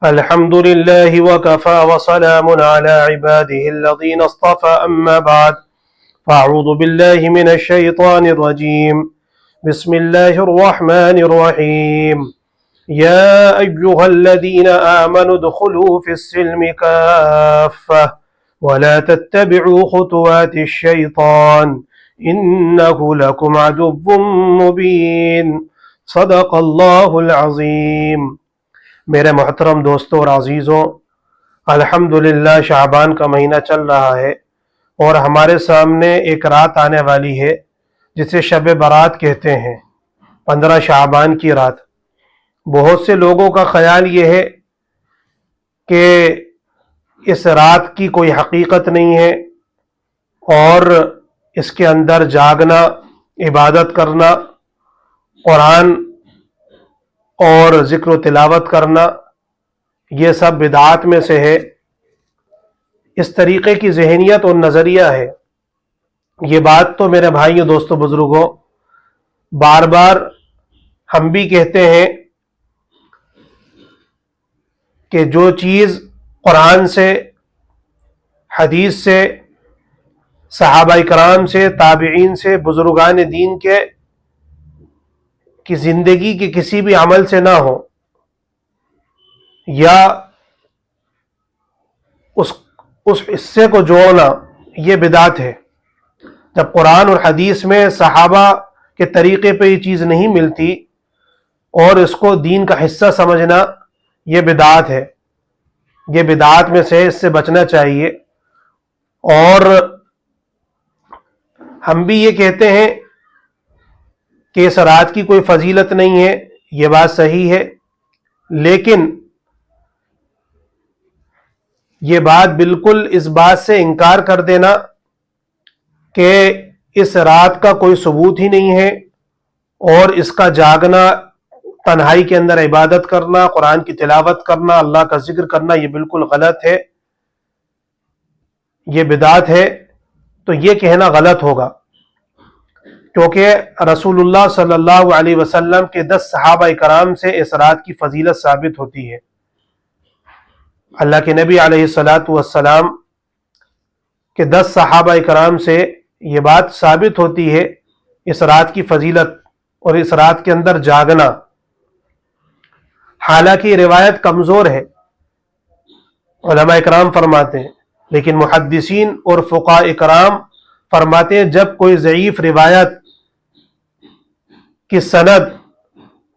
الحمد لله وكفى وسلام على عباده الذين اصطفى أما بعد فأعوذ بالله من الشيطان الرجيم بسم الله الرحمن الرحيم يا أيها الذين آمنوا ادخلوا في السلم كافة ولا تتبعوا خطوات الشيطان إنه لكم عدو مبين صدق اللہ العظیم۔ میرے محترم دوستوں اور عزیزوں، الحمدللہ شعبان کا مہینہ چل رہا ہے اور ہمارے سامنے ایک رات آنے والی ہے جسے شب برات کہتے ہیں، 15 شعبان کی رات۔ بہت سے لوگوں کا خیال یہ ہے کہ اس رات کی کوئی حقیقت نہیں ہے اور اس کے اندر جاگنا، عبادت کرنا، قرآن اور ذکر و تلاوت کرنا یہ سب بدعات میں سے ہے۔ اس طریقے کی ذہنیت اور نظریہ ہے۔ یہ بات تو میرے بھائیوں، دوستوں، بزرگوں، بار بار ہم بھی کہتے ہیں کہ جو چیز قرآن سے، حدیث سے، صحابہ کرام سے، تابعین سے، بزرگان دین کے کی زندگی کے کسی بھی عمل سے نہ ہو یا اس حصے کو جوڑنا، یہ بدعت ہے۔ جب قرآن اور حدیث میں صحابہ کے طریقے پہ یہ چیز نہیں ملتی اور اس کو دین کا حصہ سمجھنا، یہ بدعت ہے۔ یہ بدعات میں سے، اس سے بچنا چاہیے۔ اور ہم بھی یہ کہتے ہیں کہ اس رات کی کوئی فضیلت نہیں ہے، یہ بات صحیح ہے، لیکن یہ بات بالکل اس بات سے انکار کر دینا کہ اس رات کا کوئی ثبوت ہی نہیں ہے اور اس کا جاگنا، تنہائی کے اندر عبادت کرنا، قرآن کی تلاوت کرنا، اللہ کا ذکر کرنا، یہ بالکل غلط ہے، یہ بدعت ہے۔ تو یہ کہنا غلط ہوگا، کیونکہ رسول اللہ صلی اللہ علیہ وسلم کے 10 صحابہ کرام سے اس رات کی فضیلت ثابت ہوتی ہے۔ اللہ کے نبی علیہ الصلاۃ والسلام کے 10 صحابہ کرام سے یہ بات ثابت ہوتی ہے، اس رات کی فضیلت اور اس رات کے اندر جاگنا۔ حالانکہ یہ روایت کمزور ہے، علماء کرام فرماتے ہیں، لیکن محدثین اور فقہاء کرام فرماتے ہیں جب کوئی ضعیف روایت کی سند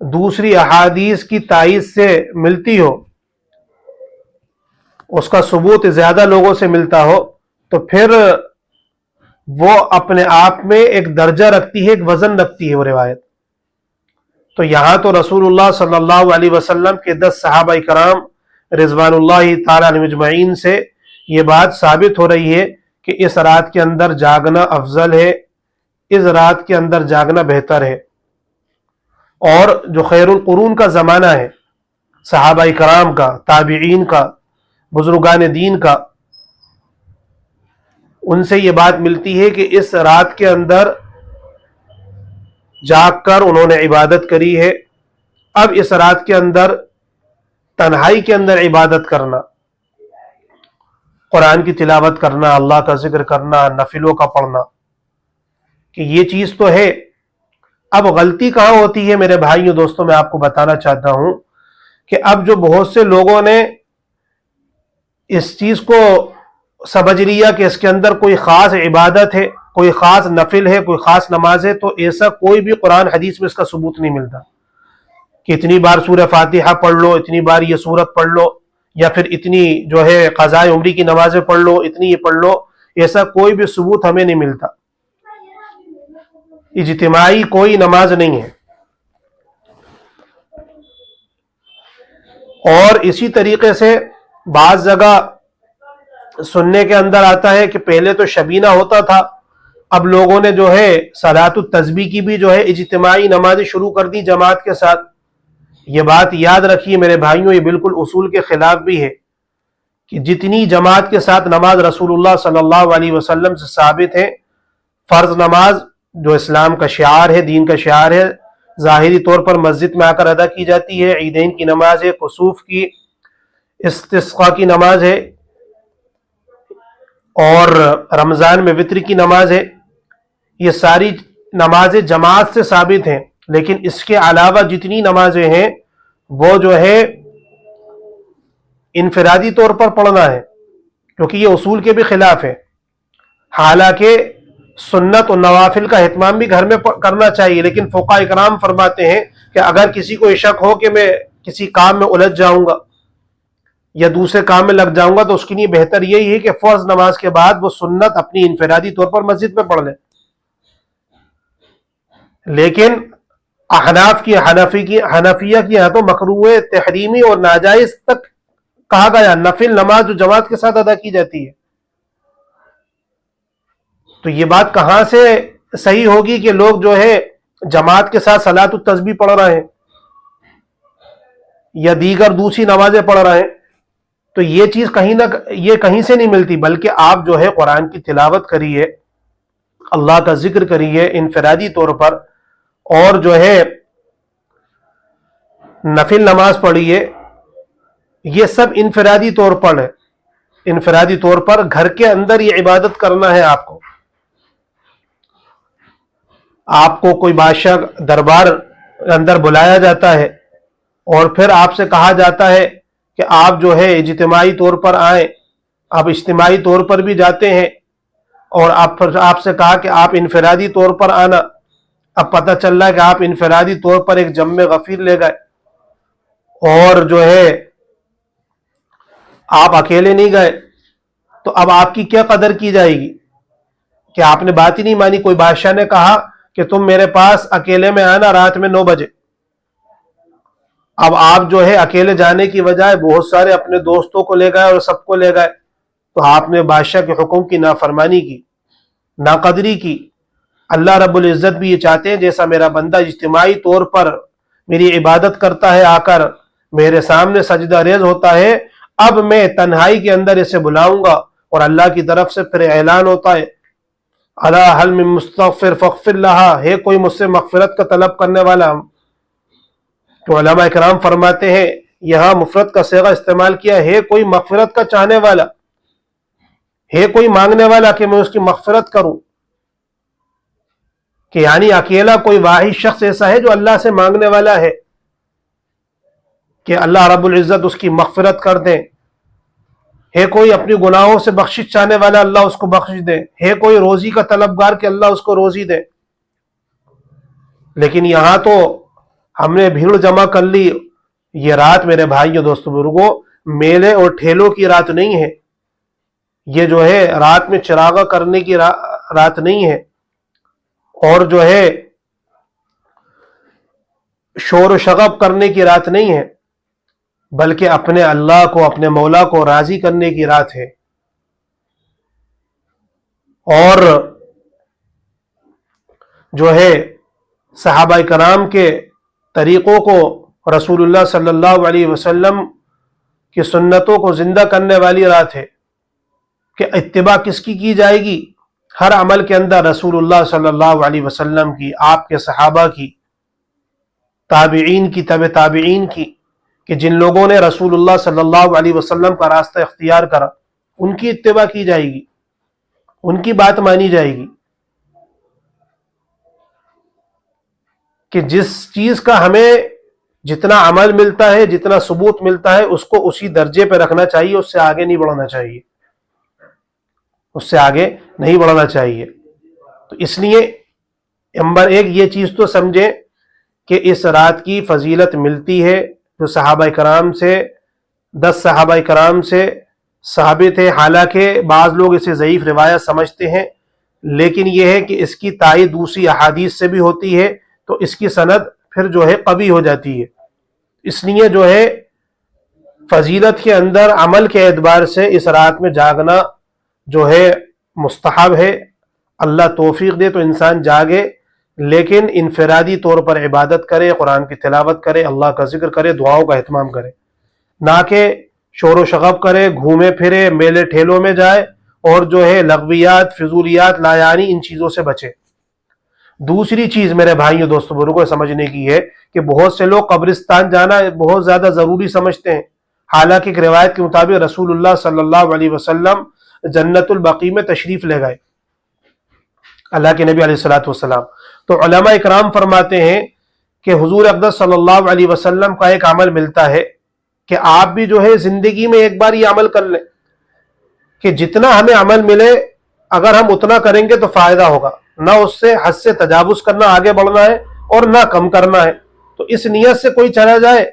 دوسری احادیث کی تائید سے ملتی ہو، اس کا ثبوت زیادہ لوگوں سے ملتا ہو، تو پھر وہ اپنے آپ میں ایک درجہ رکھتی ہے، ایک وزن رکھتی ہے وہ روایت۔ تو یہاں تو رسول اللہ صلی اللہ علیہ وسلم کے 10 صحابہ کرام رضوان اللہ تعالی علیہم اجمعین سے یہ بات ثابت ہو رہی ہے کہ اس رات کے اندر جاگنا افضل ہے، اس رات کے اندر جاگنا بہتر ہے۔ اور جو خیر القرون کا زمانہ ہے، صحابہ کرام کا، تابعین کا، بزرگان دین کا، ان سے یہ بات ملتی ہے کہ اس رات کے اندر جاگ کر انہوں نے عبادت کری ہے۔ اب اس رات کے اندر تنہائی کے اندر عبادت کرنا، قرآن کی تلاوت کرنا، اللہ کا ذکر کرنا، نفلوں کا پڑھنا، کہ یہ چیز تو ہے۔ اب غلطی کہاں ہوتی ہے میرے بھائیوں، دوستوں، میں آپ کو بتانا چاہتا ہوں کہ اب جو بہت سے لوگوں نے اس چیز کو سمجھ لیا کہ اس کے اندر کوئی خاص عبادت ہے، کوئی خاص نفل ہے، کوئی خاص نماز ہے، تو ایسا کوئی بھی قرآن حدیث میں اس کا ثبوت نہیں ملتا کہ اتنی بار سورہ فاتحہ پڑھ لو، اتنی بار یہ سورت پڑھ لو، یا پھر اتنی جو ہے قضاء عمری کی نمازیں پڑھ لو، اتنی یہ پڑھ لو۔ ایسا کوئی بھی ثبوت ہمیں نہیں ملتا، اجتماعی کوئی نماز نہیں ہے۔ اور اسی طریقے سے بعض جگہ سننے کے اندر آتا ہے کہ پہلے تو شبینہ ہوتا تھا، اب لوگوں نے جو ہے صلاۃ التسبیح کی بھی جو ہے اجتماعی نمازیں شروع کر دی جماعت کے ساتھ۔ یہ بات یاد رکھیے میرے بھائیوں، یہ بالکل اصول کے خلاف بھی ہے کہ جتنی جماعت کے ساتھ نماز رسول اللہ صلی اللہ علیہ وسلم سے ثابت ہے، فرض نماز جو اسلام کا شعار ہے، دین کا شعار ہے، ظاہری طور پر مسجد میں آ کر ادا کی جاتی ہے، عیدین کی نماز ہے، کسوف کی، استسقا کی نماز ہے اور رمضان میں وطر کی نماز ہے. یہ ساری نمازیں جماعت سے ثابت ہیں، لیکن اس کے علاوہ جتنی نمازیں ہیں وہ جو ہے انفرادی طور پر پڑھنا ہے، کیونکہ یہ اصول کے بھی خلاف ہے. حالانکہ سنت و نوافل کا اہتمام بھی گھر میں کرنا چاہیے، لیکن فقہاء اکرام فرماتے ہیں کہ اگر کسی کو شک ہو کہ میں کسی کام میں الجھ جاؤں گا یا دوسرے کام میں لگ جاؤں گا تو اس کے لیے بہتر یہی ہے کہ فرض نماز کے بعد وہ سنت اپنی انفرادی طور پر مسجد میں پڑھ لے. لیکن احناف کی حنفیہ کی یہاں تو مکروہ تحریمی اور ناجائز تک کہا گیا نفل نماز جو جماعت کے ساتھ ادا کی جاتی ہے. تو یہ بات کہاں سے صحیح ہوگی کہ لوگ جو ہے جماعت کے ساتھ صلاۃ التسبیح پڑھ رہے ہیں یا دیگر دوسری نمازیں پڑھ رہے ہیں؟ تو یہ چیز کہیں سے نہیں ملتی، بلکہ آپ جو ہے قرآن کی تلاوت کریے، اللہ کا ذکر کریے انفرادی طور پر، اور جو ہے نفل نماز پڑھیے. یہ سب انفرادی طور پر ہے، انفرادی طور پر گھر کے اندر یہ عبادت کرنا ہے. آپ کو کوئی بادشاہ دربار اندر بلایا جاتا ہے اور پھر آپ سے کہا جاتا ہے کہ آپ جو ہے اجتماعی طور پر آئیں. آپ اجتماعی طور پر بھی جاتے ہیں اور آپ سے کہا کہ آپ انفرادی طور پر آنا. اب پتہ چل رہا ہے کہ آپ انفرادی طور پر ایک جم غفیر لے گئے اور جو ہے آپ اکیلے نہیں گئے، تو اب آپ کی کیا قدر کی جائے گی کہ آپ نے بات ہی نہیں مانی. کوئی بادشاہ نے کہا کہ تم میرے پاس اکیلے میں آنا رات میں 9 بجے. اب آپ جو ہے اکیلے جانے کی بجائے بہت سارے اپنے دوستوں کو لے گئے اور سب کو لے گئے، تو آپ نے بادشاہ کے حکم کی نافرمانی کی، ناقدری کی. اللہ رب العزت بھی یہ چاہتے ہیں جیسا میرا بندہ اجتماعی طور پر میری عبادت کرتا ہے، آ کر میرے سامنے سجدہ ریز ہوتا ہے، اب میں تنہائی کے اندر اسے بلاؤں گا اور اللہ کی طرف سے پھر اعلان ہوتا ہے الا هل من مستغفر فاغفر لها، ہے کوئی مجھ سے مغفرت کا طلب کرنے والا؟ تو علماء اکرام فرماتے ہیں یہاں مفرد کا صیغہ استعمال کیا ہے کوئی مغفرت کا چاہنے والا، ہے کوئی مانگنے والا کہ میں اس کی مغفرت کروں. کہ یعنی اکیلا کوئی واحد شخص ایسا ہے جو اللہ سے مانگنے والا ہے کہ اللہ رب العزت اس کی مغفرت کر دیں. ہے کوئی اپنی گناہوں سے بخشش چاہنے والا، اللہ اس کو بخش دے. ہے کوئی روزی کا طلبگار کہ اللہ اس کو روزی دے. لیکن یہاں تو ہم نے بھیڑ جمع کر لی. یہ رات میرے بھائیوں دوستوں بزرگوں میلے اور ٹھیلوں کی رات نہیں ہے، یہ جو ہے رات میں چراغا کرنے کی رات نہیں ہے، اور جو ہے شور و شغب کرنے کی رات نہیں ہے، بلکہ اپنے اللہ کو، اپنے مولا کو راضی کرنے کی رات ہے. اور جو ہے صحابہ کرام کے طریقوں کو، رسول اللہ صلی اللہ علیہ وسلم کی سنتوں کو زندہ کرنے والی رات ہے کہ اتباع کس کی جائے گی؟ ہر عمل کے اندر رسول اللہ صلی اللہ علیہ وسلم کی، آپ کے صحابہ کی، تابعین کی، تبع تابعین کی، کہ جن لوگوں نے رسول اللہ صلی اللہ علیہ وسلم کا راستہ اختیار کرا ان کی اتباع کی جائے گی، ان کی بات مانی جائے گی. کہ جس چیز کا ہمیں جتنا عمل ملتا ہے، جتنا ثبوت ملتا ہے، اس کو اسی درجے پہ رکھنا چاہیے، اس سے آگے نہیں بڑھنا چاہیے، اس سے آگے نہیں بڑھنا چاہیے. تو اس لیے نمبر 1 یہ چیز تو سمجھیں کہ اس رات کی فضیلت ملتی ہے جو صحابہ کرام سے، 10 صحابہ کرام سے ثابت ہے. حالانکہ بعض لوگ اسے ضعیف روایت سمجھتے ہیں، لیکن یہ ہے کہ اس کی تائید دوسری احادیث سے بھی ہوتی ہے، تو اس کی سند پھر جو ہے قوی ہو جاتی ہے. اس لیے جو ہے فضیلت کے اندر عمل کے اعتبار سے اس رات میں جاگنا جو ہے مستحب ہے. اللہ توفیق دے تو انسان جاگے، لیکن انفرادی طور پر عبادت کرے، قرآن کی تلاوت کرے، اللہ کا ذکر کرے، دعاؤں کا اہتمام کرے، نہ کہ شور و شغب کرے، گھومے پھرے، میلے ٹھیلوں میں جائے اور جو ہے لغویات، فضولیات، لایانی ان چیزوں سے بچے. دوسری چیز میرے بھائیوں دوستوں بزرگوں کو سمجھنے کی ہے کہ بہت سے لوگ قبرستان جانا بہت زیادہ ضروری سمجھتے ہیں. حالانکہ ایک روایت کے مطابق رسول اللہ صلی اللہ علیہ وسلم جنت البقیع میں تشریف لے گئے، اللہ کے نبی علیہ الصلوۃ والسلام۔ تو علماء اکرام فرماتے ہیں کہ حضور اقدس صلی اللہ علیہ وسلم کا ایک عمل ملتا ہے کہ آپ بھی جو ہے زندگی میں ایک بار یہ عمل کر لیں کہ جتنا ہمیں عمل ملے اگر ہم اتنا کریں گے تو فائدہ ہوگا، نہ اس سے حد سے تجاوز کرنا، آگے بڑھنا ہے، اور نہ کم کرنا ہے۔ تو اس نیت سے کوئی چلا جائے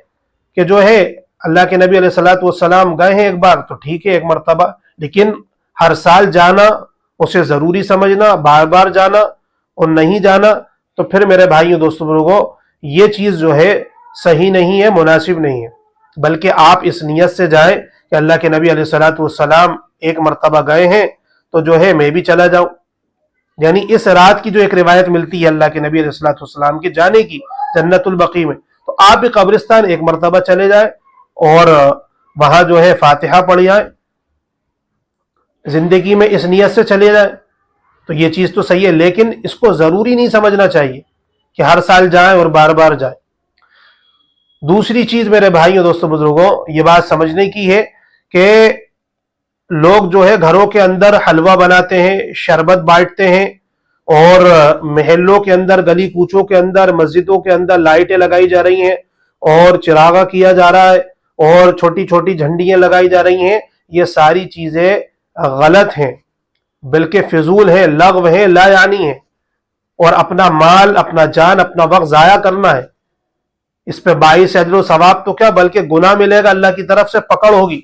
کہ جو ہے اللہ کے نبی علیہ الصلوۃ والسلام گئے ہیں ایک بار تو ٹھیک ہے ایک مرتبہ، لیکن ہر سال جانا، اسے ضروری سمجھنا، بار بار جانا اور نہیں جانا، تو پھر میرے بھائیوں دوستوں بزرگوں یہ چیز جو ہے صحیح نہیں ہے، مناسب نہیں ہے۔ بلکہ آپ اس نیت سے جائیں کہ اللہ کے نبی علیہ الصلوۃ والسلام ایک مرتبہ گئے ہیں تو جو ہے میں بھی چلا جاؤں، یعنی اس رات کی جو ایک روایت ملتی ہے اللہ کے نبی علیہ الصلوۃ والسلام کی جانے کی جنت البقیع میں، تو آپ بھی قبرستان ایک مرتبہ چلے جائیں اور وہاں جو ہے فاتحہ پڑھ آئیں، زندگی میں اس نیت سے چلے جائیں، تو یہ چیز تو صحیح ہے، لیکن اس کو ضروری نہیں سمجھنا چاہیے کہ ہر سال جائیں اور بار بار جائیں۔ دوسری چیز میرے بھائیوں دوستوں بزرگوں یہ بات سمجھنے کی ہے کہ لوگ جو ہے گھروں کے اندر حلوہ بناتے ہیں، شربت بانٹتے ہیں، اور محلوں کے اندر، گلی کوچوں کے اندر، مسجدوں کے اندر لائٹیں لگائی جا رہی ہیں اور چراغا کیا جا رہا ہے اور چھوٹی چھوٹی جھنڈیاں لگائی جا رہی ہیں، یہ ساری چیزیں غلط ہیں، بلکہ فضول ہیں، لغو ہیں، لا یعنی ہیں، اور اپنا مال، اپنا جان، اپنا وقت ضائع کرنا ہے۔ اس پہ باعث اجر و ثواب تو کیا بلکہ گناہ ملے گا، اللہ کی طرف سے پکڑ ہوگی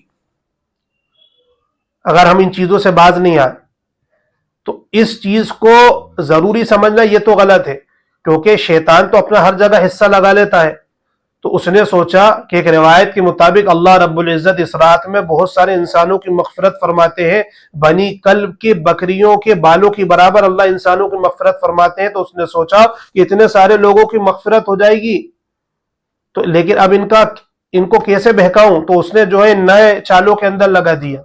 اگر ہم ان چیزوں سے باز نہیں آئے۔ تو اس چیز کو ضروری سمجھنا یہ تو غلط ہے، کیونکہ شیطان تو اپنا ہر جگہ حصہ لگا لیتا ہے۔ تو اس نے سوچا کہ ایک روایت کے مطابق اللہ رب العزت اس رات میں بہت سارے انسانوں کی مغفرت فرماتے ہیں، بنی کلب کی بکریوں کے بالوں کی برابر اللہ انسانوں کی مغفرت فرماتے ہیں۔ تو اس نے سوچا کہ اتنے سارے لوگوں کی مغفرت ہو جائے گی تو لیکن اب ان کو کیسے بہکاؤں، تو اس نے جو ہے نئے چالوں کے اندر لگا دیا،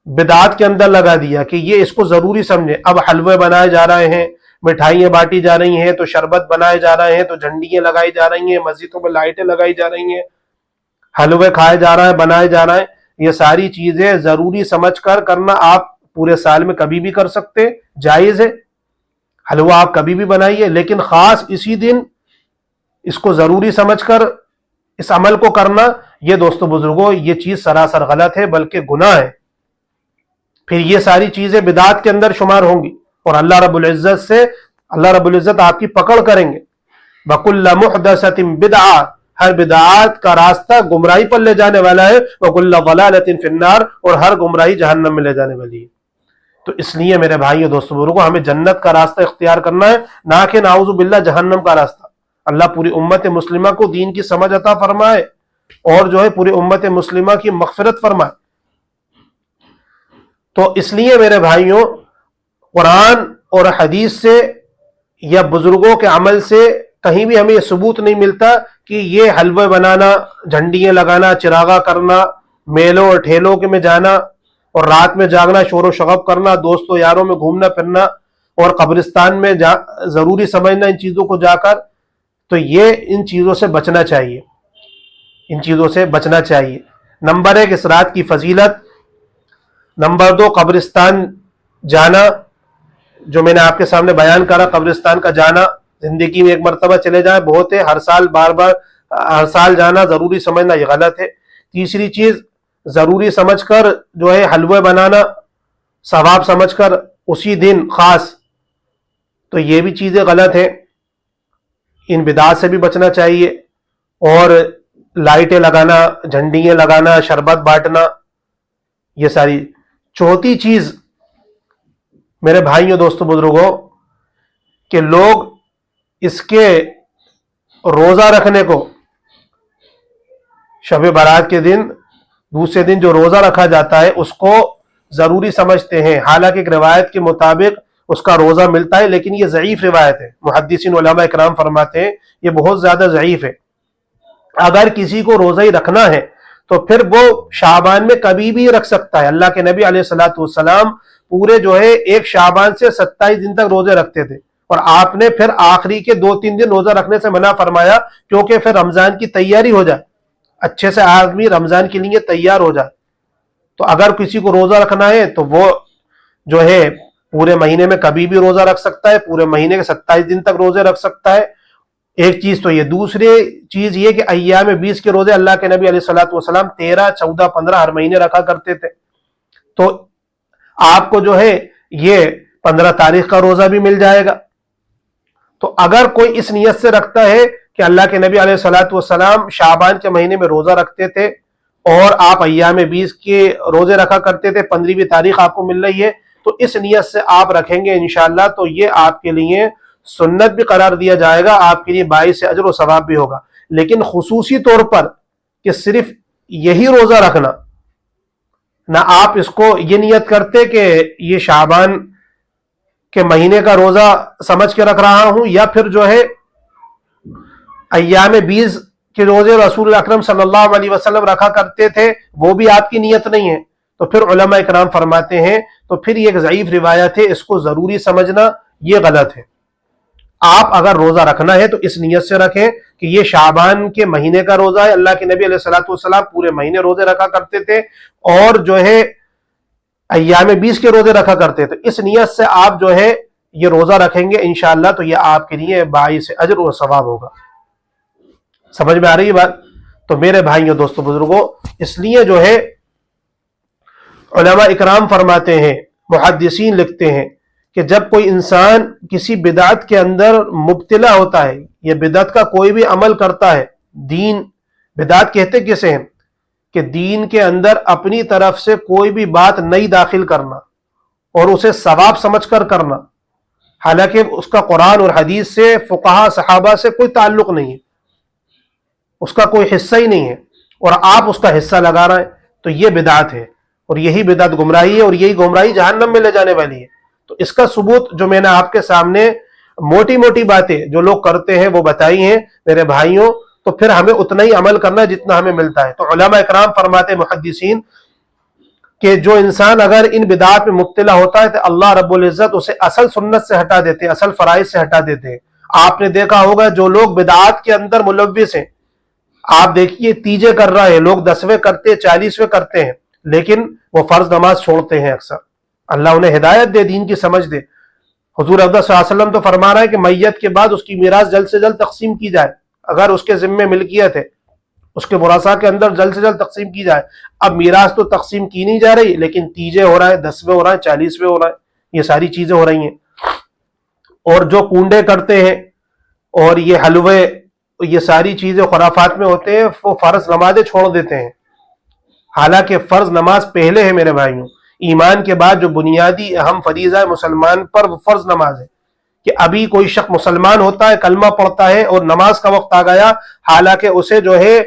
بدعات کے اندر لگا دیا کہ یہ اس کو ضروری سمجھے۔ اب حلوے بنائے جا رہے ہیں، مٹھائیاں بانٹی جا رہی ہیں، تو شربت بنائے جا رہے ہیں، تو جھنڈیاں لگائی جا رہی ہیں، مسجدوں میں لائٹیں لگائی جا رہی ہیں، حلوے کھائے جا رہے ہیں، بنائے جا رہے ہیں۔ یہ ساری چیزیں ضروری سمجھ کر کرنا آپ پورے سال میں کبھی بھی کر سکتے، جائز ہے، حلوہ آپ کبھی بھی بنائیے، لیکن خاص اسی دن اس کو ضروری سمجھ کر اس عمل کو کرنا، یہ دوستو بزرگوں یہ چیز سراسر غلط ہے، بلکہ گناہ ہے۔ پھر یہ ساری چیزیں بدعات کے اندر شمار ہوں گی اور اللہ رب العزت آپ کی پکڑ کریں گے۔ وَكُلَّ مُحْدَثَةٍ بِدْعَةٍ، ہر بدعات کا راستہ گمراہی پر لے جانے والا ہے، وَكُلَّ ضَلَالَةٍ فِي النَّارِ، اور ہر گمراہی جہنم میں لے جانے والی ہے۔ تو اس لیے میرے بھائیوں دوستو بزرگوں ہمیں جنت کا راستہ اختیار کرنا ہے، نہ کہ نعوذ باللہ جہنم کا راستہ۔ اللہ پوری امت مسلمہ کو دین کی سمجھ عطا فرمائے اور جو ہے پوری امت مسلمہ کی مغفرت فرمائے۔ تو اس لیے میرے بھائیوں قرآن اور حدیث سے یا بزرگوں کے عمل سے کہیں بھی ہمیں یہ ثبوت نہیں ملتا کہ یہ حلوے بنانا، جھنڈیاں لگانا، چراغا کرنا، میلوں اور ٹھیلوں کے میں جانا اور رات میں جاگنا، شور و شغب کرنا، دوستوں یاروں میں گھومنا پھرنا اور قبرستان میں ضروری سمجھنا ان چیزوں کو جا کر، تو یہ ان چیزوں سے بچنا چاہیے، ان چیزوں سے بچنا چاہیے۔ نمبر 1 اس رات کی فضیلت، نمبر 2 قبرستان جانا، جو میں نے آپ کے سامنے بیان کرا، قبرستان کا جانا زندگی میں ایک مرتبہ چلے جائیں بہت ہے، ہر سال بار بار ہر سال جانا ضروری سمجھنا یہ غلط ہے۔ تیسری چیز ضروری سمجھ کر جو ہے حلوے بنانا ثواب سمجھ کر اسی دن خاص، تو یہ بھی چیزیں غلط ہیں، ان بدعات سے بھی بچنا چاہیے، اور لائٹیں لگانا، جھنڈیاں لگانا، شربت بانٹنا، یہ ساری۔ چوتھی چیز میرے بھائیوں دوستوں بزرگوں کہ لوگ اس کے روزہ رکھنے کو شب برات کے دن، دوسرے دن جو روزہ رکھا جاتا ہے اس کو ضروری سمجھتے ہیں، حالانکہ ایک روایت کے مطابق اس کا روزہ ملتا ہے، لیکن یہ ضعیف روایت ہے، محدثین علماء اکرام فرماتے ہیں یہ بہت زیادہ ضعیف ہے۔ اگر کسی کو روزہ ہی رکھنا ہے تو پھر وہ شعبان میں کبھی بھی رکھ سکتا ہے۔ اللہ کے نبی علیہ الصلوۃ والسلام پورے جو ہے ایک شعبان سے 27 دن تک روزے رکھتے تھے، اور آپ نے پھر آخری کے 2-3 دن روزہ رکھنے سے منع فرمایا، کیونکہ پھر رمضان کی تیاری ہو جائے۔ اچھے سے آدمی رمضان کے لیے تیار ہو جائے. تو اگر کسی کو روزہ رکھنا ہے تو وہ جو ہے پورے مہینے میں کبھی بھی روزہ رکھ سکتا ہے, پورے مہینے کے 27 دن تک روزے رکھ سکتا ہے. ایک چیز تو یہ. دوسری چیز یہ کہ ایام 20 کے روزے اللہ کے نبی علیہ الصلوۃ والسلام 13, 14, 15 ہر مہینے رکھا کرتے تھے. تو آپ کو جو ہے یہ 15 تاریخ کا روزہ بھی مل جائے گا. تو اگر کوئی اس نیت سے رکھتا ہے کہ اللہ کے نبی علیہ الصلوۃ والسلام شعبان کے مہینے میں روزہ رکھتے تھے اور آپ ایام 20 کے روزے رکھا کرتے تھے, 15ویں تاریخ آپ کو مل رہی ہے, تو اس نیت سے آپ رکھیں گے انشاءاللہ تو یہ آپ کے لیے سنت بھی قرار دیا جائے گا, آپ کے لیے باعث اجر و ثواب بھی ہوگا. لیکن خصوصی طور پر کہ صرف یہی روزہ رکھنا, نہ آپ اس کو یہ نیت کرتے کہ یہ شعبان کے مہینے کا روزہ سمجھ کے رکھ رہا ہوں, یا پھر جو ہے ایام 20 کے روزے رسول اکرم صلی اللہ علیہ وسلم رکھا کرتے تھے, وہ بھی آپ کی نیت نہیں ہے. تو پھر علماء اکرام فرماتے ہیں تو پھر یہ ایک ضعیف روایت ہے, اس کو ضروری سمجھنا یہ غلط ہے. آپ اگر روزہ رکھنا ہے تو اس نیت سے رکھیں کہ یہ شعبان کے مہینے کا روزہ ہے, اللہ کے نبی علیہ الصلوۃ والسلام پورے مہینے روزے رکھا کرتے تھے اور جو ہے ایام 20 کے روزے رکھا کرتے تھے. اس نیت سے آپ جو ہے یہ روزہ رکھیں گے انشاءاللہ تو یہ آپ کے لیے باعث اجر و ثواب ہوگا. سمجھ میں آ رہی ہے بات؟ تو میرے بھائیوں, دوستوں, بزرگوں, اس لیے جو ہے علماء اکرام فرماتے ہیں, محدثین لکھتے ہیں کہ جب کوئی انسان کسی بدعت کے اندر مبتلا ہوتا ہے, یہ بدعت کا کوئی بھی عمل کرتا ہے, دین بدعت کہتے کسے ہیں کہ دین کے اندر اپنی طرف سے کوئی بھی بات نئی داخل کرنا اور اسے ثواب سمجھ کر کرنا, حالانکہ اس کا قرآن اور حدیث سے, فقہا صحابہ سے کوئی تعلق نہیں ہے, اس کا کوئی حصہ ہی نہیں ہے, اور آپ اس کا حصہ لگا رہے ہیں, تو یہ بدعت ہے, اور یہی بدعت گمراہی ہے, اور یہی گمراہی جہنم میں لے جانے والی ہے. تو اس کا ثبوت جو میں نے آپ کے سامنے موٹی موٹی باتیں جو لوگ کرتے ہیں وہ بتائی ہیں میرے بھائیوں, تو پھر ہمیں اتنا ہی عمل کرنا ہے جتنا ہمیں ملتا ہے. تو علماء اکرام فرماتے محدثین کہ جو انسان اگر ان بدعات میں مبتلا ہوتا ہے تو اللہ رب العزت اسے اصل سنت سے ہٹا دیتے ہیں, اصل فرائض سے ہٹا دیتے ہیں. آپ نے دیکھا ہوگا جو لوگ بدعات کے اندر ملوث ہیں, آپ دیکھیے تیجے کر رہے ہیں لوگ, 10ویں کرتے, 40ویں کرتے ہیں, لیکن وہ فرض نماز چھوڑتے ہیں اکثر. اللہ انہیں ہدایت دے, دین کی سمجھ دے. حضور اقدس صلی اللہ علیہ وسلم تو فرما رہا ہے کہ میت کے بعد اس کی میراث جلد سے جلد تقسیم کی جائے, اگر اس کے ذمے ملکیت ہے اس کے ورثاء کے اندر جلد سے جلد تقسیم کی جائے. اب میراث تو تقسیم کی نہیں جا رہی, لیکن تیجے ہو رہا ہے, 10ویں ہو رہا ہے, 40ویں ہو رہا ہے, یہ ساری چیزیں ہو رہی ہیں. اور جو کنڈے کرتے ہیں اور یہ حلوے, یہ ساری چیزیں خرافات میں ہوتے ہیں, وہ فرض نمازیں چھوڑ دیتے ہیں, حالانکہ فرض نماز پہلے ہے میرے بھائیوں. ایمان کے بعد جو بنیادی اہم فریضہ ہے مسلمان پر وہ فرض نماز ہے. کہ ابھی کوئی شخص مسلمان ہوتا ہے, کلمہ پڑھتا ہے اور نماز کا وقت آ گیا, حالانکہ اسے جو ہے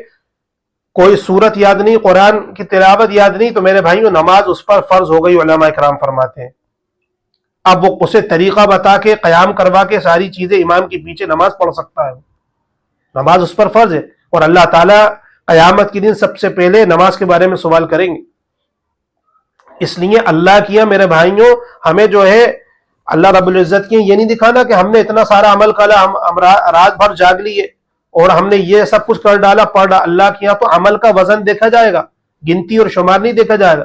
کوئی سورت یاد نہیں, قرآن کی تلاوت یاد نہیں, تو میرے بھائیوں نماز اس پر فرض ہو گئی. علماء اکرام فرماتے ہیں اب وہ اسے طریقہ بتا کے, قیام کروا کے ساری چیزیں امام کے پیچھے نماز پڑھ سکتا ہے, نماز اس پر فرض ہے. اور اللہ تعالیٰ قیامت کے دن سب سے پہلے نماز کے بارے میں سوال کریں گے. اس لیے اللہ کیا میرے بھائیوں, ہمیں جو ہے اللہ رب العزت کی یہ نہیں دکھانا کہ ہم نے اتنا سارا عمل کیا, ہم رات بھر جاگ لیے اور ہم نے یہ سب کچھ کر ڈالا, پڑھ ڈالا. اللہ کے یہاں تو عمل کا وزن دیکھا جائے گا, گنتی اور شمار نہیں دیکھا جائے گا.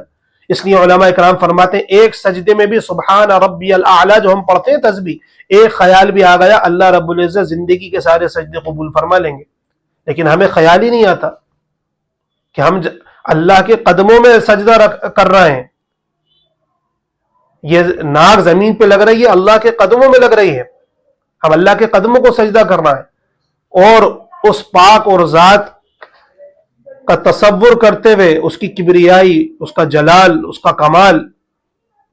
اس لیے علماء اکرام فرماتے ہیں ایک سجدے میں بھی سبحان ربی الاعلی جو ہم پڑھتے ہیں تسبیح, ایک خیال بھی آ گیا اللہ رب العزت زندگی کے سارے سجدے قبول فرما لیں گے. لیکن ہمیں خیال ہی نہیں آتا کہ ہم اللہ کے قدموں میں سجدہ کر رہے ہیں, یہ ناک زمین پہ لگ رہی ہے, اللہ کے قدموں میں لگ رہی ہے, ہم اللہ کے قدموں کو سجدہ کرنا ہے. اور اس پاک اور ذات کا تصور کرتے ہوئے, اس کی کبریائی, اس کا جلال, اس کا کمال,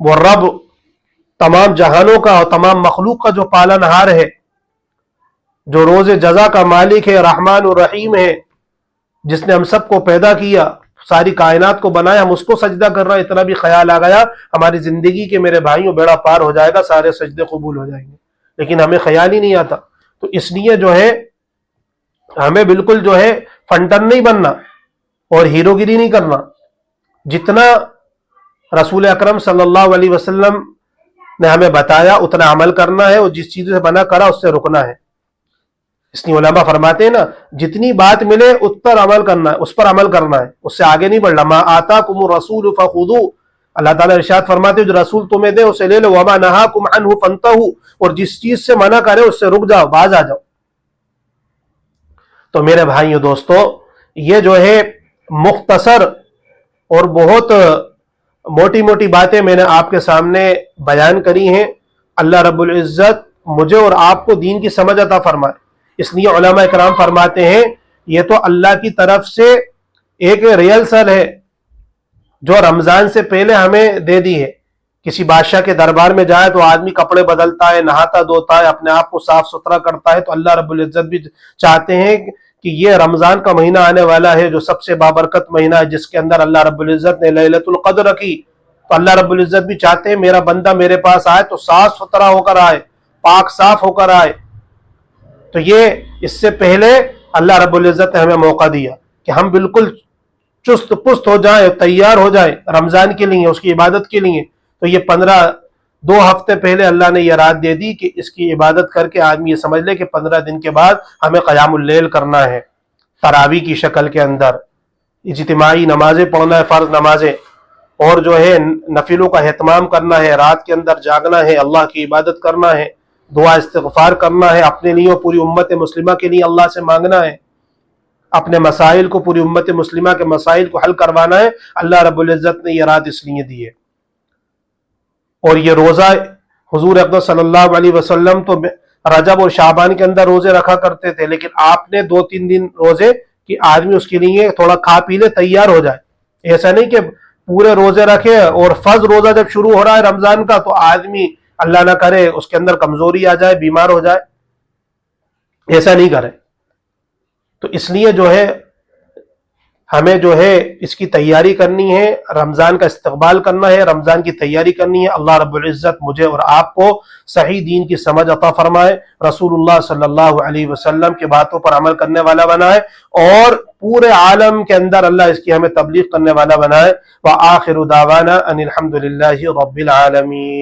وہ رب تمام جہانوں کا اور تمام مخلوق کا جو پالنہار ہے, جو روز جزا کا مالک ہے, رحمان و رحیم ہے, جس نے ہم سب کو پیدا کیا, ساری کائنات کو بنایا, ہم اس کو سجدہ کر رہا ہے. اتنا بھی خیال آ گیا ہماری زندگی کے میرے بھائیوں بیڑا پار ہو جائے گا, سارے سجدے قبول ہو جائیں گے. لیکن ہمیں خیال ہی نہیں آتا. تو اس لیے جو ہے ہمیں بالکل جو ہے فنٹن نہیں بننا اور ہیرو گیری نہیں کرنا. جتنا رسول اکرم صلی اللہ علیہ وسلم نے ہمیں بتایا اتنا عمل کرنا ہے, اور جس چیز سے منع کرا اس سے رکنا ہے. اس لیے علماء فرماتے ہیں نا، جتنی بات ملے اس پر عمل کرنا ہے، اس پر عمل کرنا ہے، اس سے آگے نہیں بڑھنا۔ ما آتاکم الرسول فخذوہ، اللہ تعالیٰ ارشاد فرماتے ہیں جو رسول تمہیں دے اسے لے لو، وما نہاکم عنہ فانتہوا، اور جس چیز سے منع کرے اس سے رک جاؤ، باز آ جاؤ۔ تو میرے بھائیو دوستو، یہ جو ہے مختصر اور بہت موٹی موٹی باتیں میں نے آپ کے سامنے بیان کری ہیں۔ اللہ رب العزت مجھے اور آپ کو دین کی سمجھ عطا فرمائے۔ اس لیے علماء کرام فرماتے ہیں یہ تو اللہ کی طرف سے ایک ریئلسل ہے جو رمضان سے پہلے ہمیں دے دی ہے۔ کسی بادشاہ کے دربار میں جائے تو آدمی کپڑے بدلتا ہے، نہاتا دھوتا ہے، اپنے آپ کو صاف ستھرا کرتا ہے، تو اللہ رب العزت بھی چاہتے ہیں کہ یہ رمضان کا مہینہ آنے والا ہے جو سب سے بابرکت مہینہ ہے، جس کے اندر اللہ رب العزت نے لیلۃ القدر رکھی، تو اللہ رب العزت بھی چاہتے ہیں میرا بندہ میرے پاس آئے تو صاف ستھرا ہو کر آئے، پاک صاف ہو کر آئے۔ تو یہ اس سے پہلے اللہ رب العزت نے ہمیں موقع دیا کہ ہم بالکل چست پست ہو جائیں، تیار ہو جائیں رمضان کے لیے، اس کی عبادت کے لیے۔ تو یہ 2 ہفتے پہلے اللہ نے یہ رات دے دی کہ اس کی عبادت کر کے آدمی یہ سمجھ لے کہ 15 دن کے بعد ہمیں قیام اللیل کرنا ہے، تراویح کی شکل کے اندر اجتماعی نمازیں پڑھنا ہے، فرض نمازیں، اور جو ہے نفلوں کا اہتمام کرنا ہے، رات کے اندر جاگنا ہے، اللہ کی عبادت کرنا ہے، دعا استغفار کرنا ہے، اپنے لیے اور پوری امت مسلمہ کے لیے اللہ سے مانگنا ہے، اپنے مسائل کو، پوری امت مسلمہ کے مسائل کو حل کروانا ہے۔ اللہ رب العزت نے یہ رات اس لیے دی ہے۔ اور یہ روزہ حضور اقدس صلی اللہ علیہ وسلم تو رجب اور شعبان کے اندر روزے رکھا کرتے تھے، لیکن آپ نے 2-3 دن روزے کہ آدمی اس کے لیے تھوڑا کھا پی لے، تیار ہو جائے۔ ایسا نہیں کہ پورے روزے رکھے اور فرض روزہ جب شروع ہو رہا ہے رمضان کا تو آدمی اللہ نہ کرے اس کے اندر کمزوری آ جائے، بیمار ہو جائے، ایسا نہیں کرے۔ تو اس لیے جو ہے ہمیں جو ہے اس کی تیاری کرنی ہے، رمضان کا استقبال کرنا ہے، رمضان کی تیاری کرنی ہے۔ اللہ رب العزت مجھے اور آپ کو صحیح دین کی سمجھ عطا فرمائے، رسول اللہ صلی اللہ علیہ وسلم کی باتوں پر عمل کرنے والا بنائے، اور پورے عالم کے اندر اللہ اس کی ہمیں تبلیغ کرنے والا بنائے۔ وآخر دعوانا ان الحمد للہ رب العالمین۔